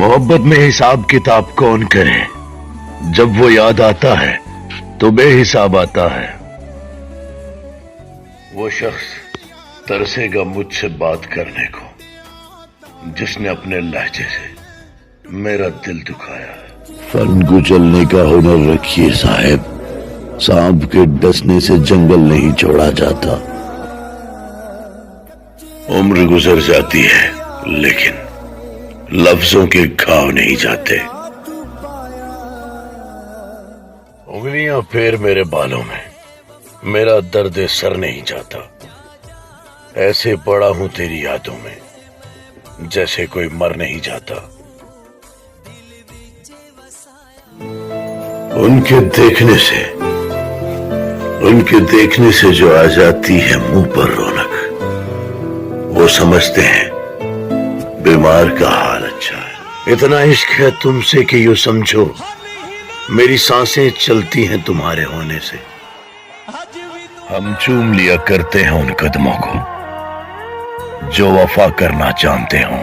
मोहब्बत में हिसाब किताब कौन करे, जब वो याद आता है तो बेहिसाब आता है। वो शख्स तरसेगा मुझसे बात करने को, जिसने अपने लहजे से मेरा दिल दुखाया है। फन कुचलने का हुनर रखिए साहब, सांप के डसने से जंगल नहीं छोड़ा जाता। उम्र गुजर जाती है लेकिन लफ्जों के घाव नहीं जाते। उंगलियां फेर मेरे बालों में, मेरा दर्द सर नहीं जाता। ऐसे पड़ा हूं तेरी यादों में, जैसे कोई मर नहीं जाता। उनके देखने से जो आ जाती है मुंह पर रौनक, वो समझते हैं बीमार का हाल अच्छा है। इतना इश्क है तुमसे कि यूं समझो मेरी सांसें चलती हैं तुम्हारे होने से। हम चूम लिया करते हैं उन कदमों को जो वफा करना जानते हों।